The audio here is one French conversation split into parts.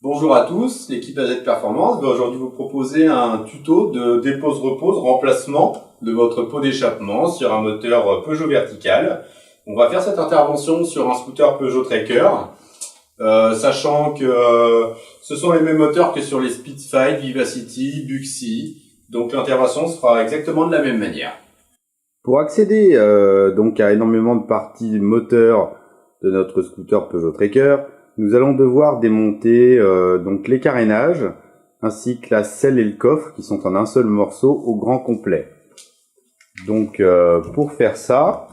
Bonjour à tous, l'équipe AZ Performance va aujourd'hui vous proposer un tuto de dépose-repose remplacement de votre pot d'échappement sur un moteur Peugeot vertical. On va faire cette intervention sur un scooter Peugeot Tracker, sachant que ce sont les mêmes moteurs que sur les Speedfight, Vivacity, Buxi, donc l'intervention sera exactement de la même manière. Pour accéder donc à énormément de parties moteur de notre scooter Peugeot Tracker, nous allons devoir démonter donc les carénages ainsi que la selle et le coffre qui sont en un seul morceau au grand complet. Donc pour faire ça,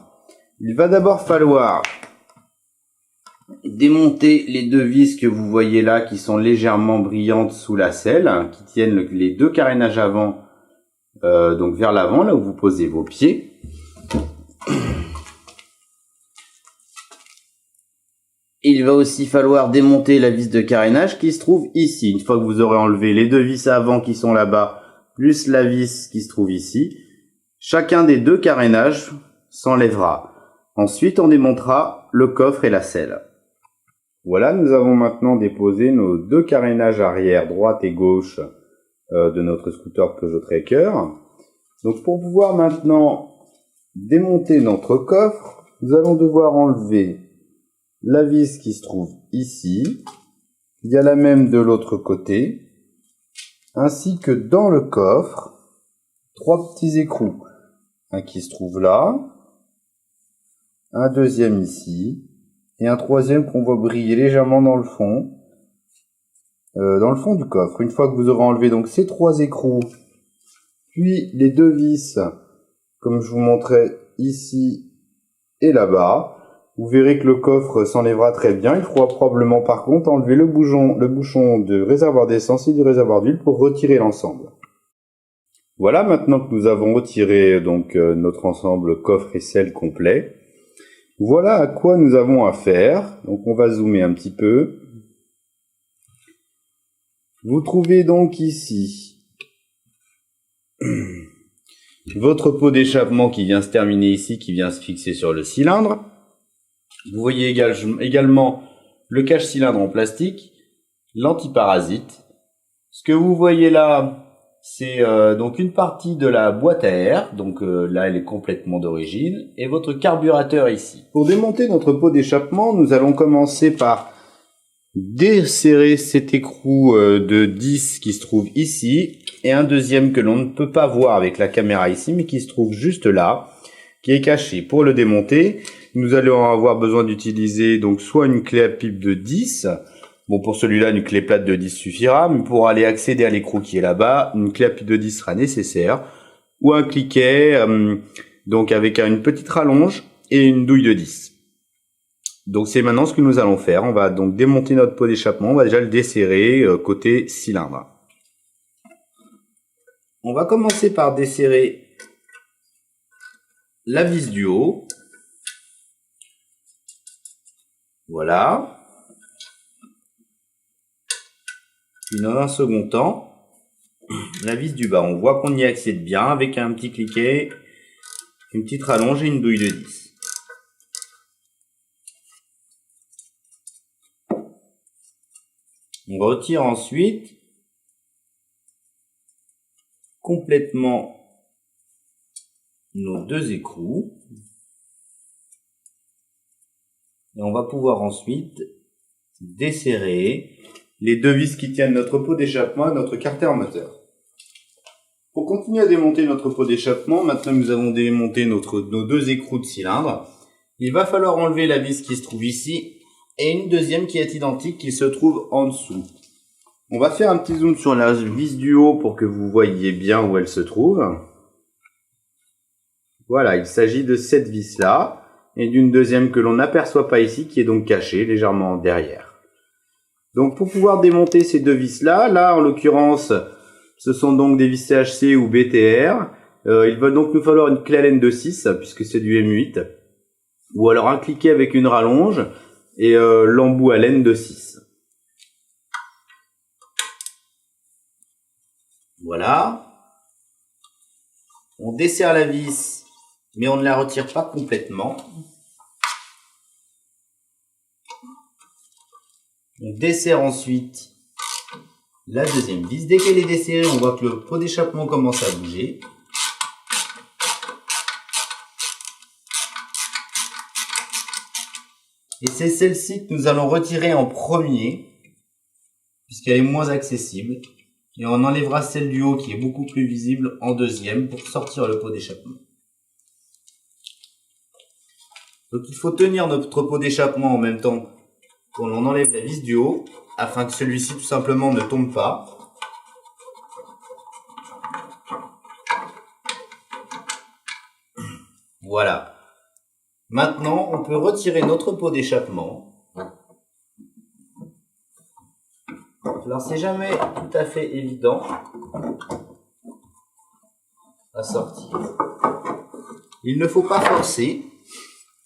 il va d'abord falloir démonter les deux vis que vous voyez là qui sont légèrement brillantes sous la selle, qui tiennent les deux carénages avant donc vers l'avant, là où vous posez vos pieds. Il va aussi falloir démonter la vis de carénage qui se trouve ici. Une fois que vous aurez enlevé les deux vis avant qui sont là-bas, plus la vis qui se trouve ici, chacun des deux carénages s'enlèvera. Ensuite, on démontera le coffre et la selle. Voilà, nous avons maintenant déposé nos deux carénages arrière, droite et gauche de notre scooter Peugeot Tracker. Donc pour pouvoir maintenant démonter notre coffre, nous allons devoir enlever la vis qui se trouve ici, il y a la même de l'autre côté, ainsi que dans le coffre, trois petits écrous. Un qui se trouve là, un deuxième ici, et un troisième qu'on voit briller légèrement dans le fond du coffre. Une fois que vous aurez enlevé donc ces trois écrous, puis les deux vis, comme je vous montrais ici et là-bas, vous verrez que le coffre s'enlèvera très bien. Il faudra probablement par contre enlever le bouchon de réservoir d'essence et du réservoir d'huile pour retirer l'ensemble. Voilà, maintenant que nous avons retiré donc notre ensemble coffre et selle complet, voilà à quoi nous avons affaire. Donc on va zoomer un petit peu. Vous trouvez donc ici votre pot d'échappement qui vient se terminer ici, qui vient se fixer sur le cylindre. Vous voyez également le cache-cylindre en plastique, l'antiparasite. Ce que vous voyez là, c'est donc une partie de la boîte à air, donc là elle est complètement d'origine, et votre carburateur ici. Pour démonter notre pot d'échappement, nous allons commencer par desserrer cet écrou de 10 qui se trouve ici, et un deuxième que l'on ne peut pas voir avec la caméra ici, mais qui se trouve juste là, qui est caché. Pour le démonter, nous allons avoir besoin d'utiliser donc soit une clé à pipe de 10, bon pour celui-là une clé plate de 10 suffira, mais pour aller accéder à l'écrou qui est là-bas, une clé à pipe de 10 sera nécessaire, ou un cliquet donc avec une petite rallonge et une douille de 10. Donc c'est maintenant ce que nous allons faire, on va donc démonter notre pot d'échappement, on va déjà le desserrer côté cylindre. On va commencer par desserrer la vis du haut. Voilà. Puis dans un second temps, la vis du bas. On voit qu'on y accède bien avec un petit cliquet, une petite rallonge et une douille de 10. On retire ensuite complètement nos deux écrous. Et on va pouvoir ensuite desserrer les deux vis qui tiennent notre pot d'échappement et notre carter moteur. Pour continuer à démonter notre pot d'échappement, maintenant que nous avons démonté nos deux écrous de cylindre, il va falloir enlever la vis qui se trouve ici et une deuxième qui est identique qui se trouve en dessous. On va faire un petit zoom sur la vis du haut pour que vous voyiez bien où elle se trouve. Voilà, il s'agit de cette vis-là et d'une deuxième que l'on n'aperçoit pas ici qui est donc cachée légèrement derrière. Donc pour pouvoir démonter ces deux vis-là, là en l'occurrence ce sont donc des vis CHC ou BTR. Il va donc nous falloir une clé à laine de 6 puisque c'est du M8. Ou alors un cliquet avec une rallonge et l'embout à laine de 6. Voilà. On desserre la vis, mais on ne la retire pas complètement. On desserre ensuite la deuxième vis. Dès qu'elle est desserrée, on voit que le pot d'échappement commence à bouger. Et c'est celle-ci que nous allons retirer en premier, puisqu'elle est moins accessible. Et on enlèvera celle du haut qui est beaucoup plus visible en deuxième pour sortir le pot d'échappement. Donc il faut tenir notre pot d'échappement en même temps qu'on en enlève la vis du haut, afin que celui-ci tout simplement ne tombe pas. Voilà. Maintenant, on peut retirer notre pot d'échappement. Alors c'est jamais tout à fait évident à sortir. Il ne faut pas forcer.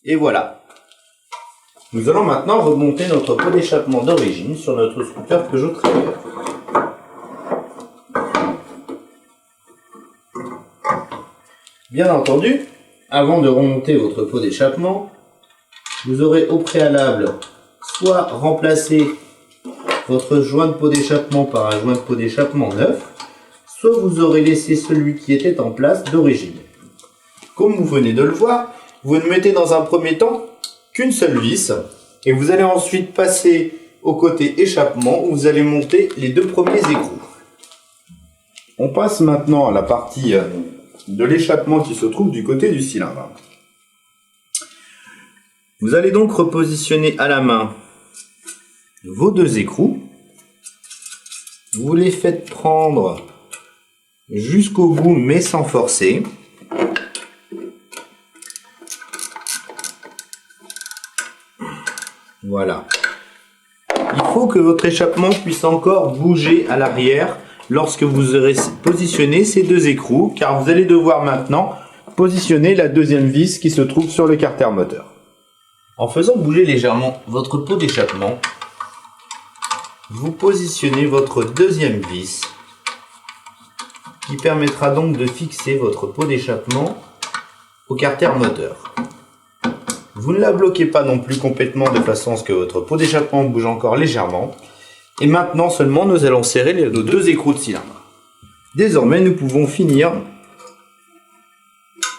Et voilà. Nous allons maintenant remonter notre pot d'échappement d'origine sur notre scooter Peugeot Traver. Bien entendu, avant de remonter votre pot d'échappement, vous aurez au préalable soit remplacé votre joint de pot d'échappement par un joint de pot d'échappement neuf, soit vous aurez laissé celui qui était en place d'origine. Comme vous venez de le voir, vous ne mettez dans un premier temps qu'une seule vis et vous allez ensuite passer au côté échappement où vous allez monter les deux premiers écrous. On passe maintenant à la partie de l'échappement qui se trouve du côté du cylindre. Vous allez donc repositionner à la main vos deux écrous. Vous les faites prendre jusqu'au bout mais sans forcer. Voilà. Il faut que votre échappement puisse encore bouger à l'arrière lorsque vous aurez positionné ces deux écrous, car vous allez devoir maintenant positionner la deuxième vis qui se trouve sur le carter moteur. En faisant bouger légèrement votre pot d'échappement, vous positionnez votre deuxième vis qui permettra donc de fixer votre pot d'échappement au carter moteur. Vous ne la bloquez pas non plus complètement de façon à ce que votre pot d'échappement bouge encore légèrement. Et maintenant seulement nous allons serrer nos deux écrous de cylindre. Désormais nous pouvons finir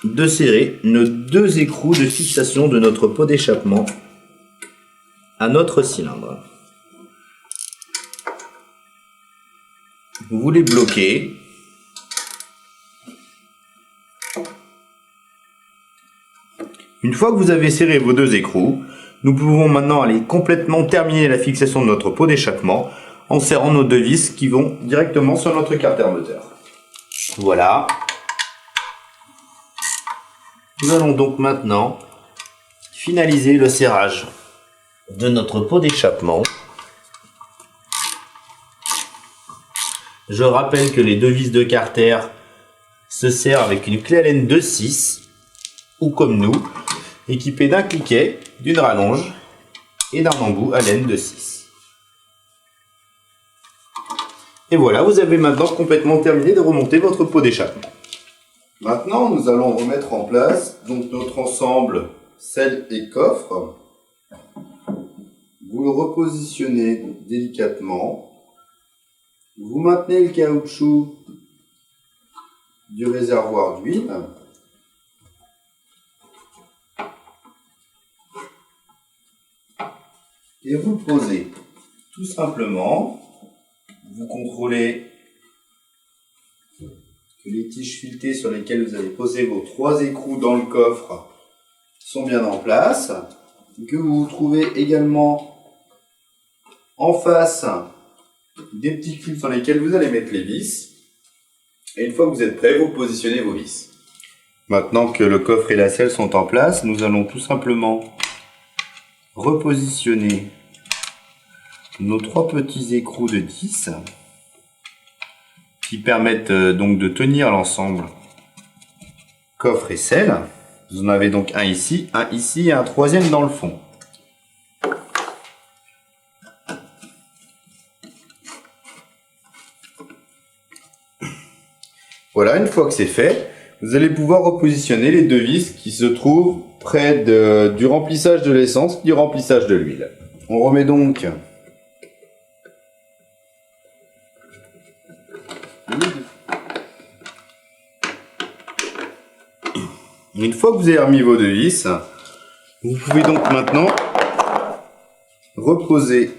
de serrer nos deux écrous de fixation de notre pot d'échappement à notre cylindre. Vous les bloquez. Une fois que vous avez serré vos deux écrous, nous pouvons maintenant aller complètement terminer la fixation de notre pot d'échappement en serrant nos deux vis qui vont directement sur notre carter moteur. Voilà. Nous allons donc maintenant finaliser le serrage de notre pot d'échappement. Je rappelle que les deux vis de carter se serrent avec une clé Allen de 6 ou comme nous, équipée d'un cliquet, d'une rallonge et d'un embout Allen de 6. Et voilà, vous avez maintenant complètement terminé de remonter votre pot d'échappement. Maintenant, nous allons remettre en place donc notre ensemble selle et coffre. Vous le repositionnez délicatement. Vous maintenez le caoutchouc du réservoir d'huile. Et vous le posez tout simplement. Vous contrôlez que les tiges filetées sur lesquelles vous avez posé vos trois écrous dans le coffre sont bien en place. Et que vous vous trouvez également en face des petits cubes sur lesquels vous allez mettre les vis. Et une fois que vous êtes prêt, vous positionnez vos vis. Maintenant que le coffre et la selle sont en place, nous allons tout simplement repositionner nos trois petits écrous de 10 qui permettent donc de tenir l'ensemble coffre et selle. Vous en avez donc un ici et un troisième dans le fond. Voilà, une fois que c'est fait, vous allez pouvoir repositionner les deux vis qui se trouvent près du remplissage de l'essence, du remplissage de l'huile. On remet donc Une fois que vous avez remis vos deux vis, vous pouvez donc maintenant reposer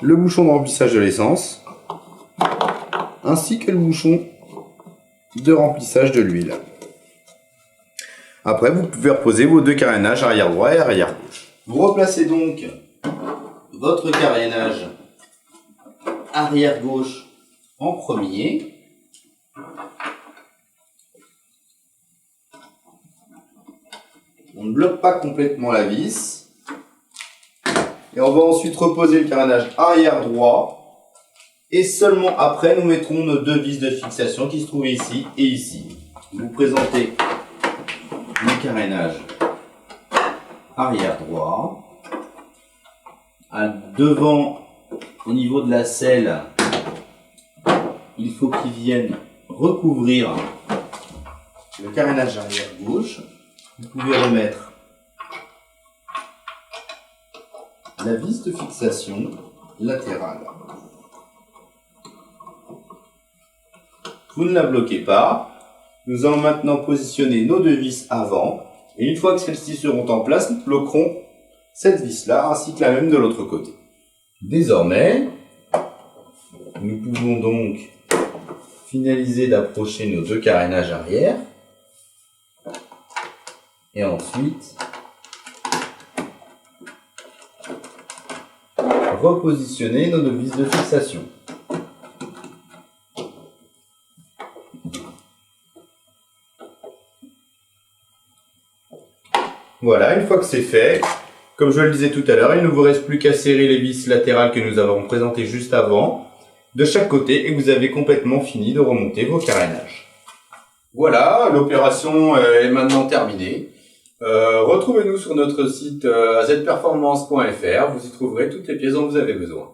le bouchon de remplissage de l'essence ainsi que le bouchon de remplissage de l'huile. Après, vous pouvez reposer vos deux carénages arrière droit et arrière gauche. Vous replacez donc votre carénage arrière gauche en premier. On ne bloque pas complètement la vis. Et on va ensuite reposer le carénage arrière droit. Et seulement après, nous mettrons nos deux vis de fixation qui se trouvent ici et ici. Vous présentez le carénage arrière droit. Devant, au niveau de la selle, il faut qu'il vienne recouvrir le carénage arrière gauche. Vous pouvez remettre la vis de fixation latérale. Vous ne la bloquez pas. Nous allons maintenant positionner nos deux vis avant. Et une fois que celles-ci seront en place, nous bloquerons cette vis-là ainsi que la même de l'autre côté. Désormais, nous pouvons donc finaliser d'approcher nos deux carénages arrière. Et ensuite, repositionner nos deux vis de fixation. Voilà, une fois que c'est fait, comme je le disais tout à l'heure, il ne vous reste plus qu'à serrer les vis latérales que nous avons présentées juste avant, de chaque côté, et vous avez complètement fini de remonter vos carénages. Voilà, l'opération est maintenant terminée. Retrouvez-nous sur notre site azperformance.fr, vous y trouverez toutes les pièces dont vous avez besoin.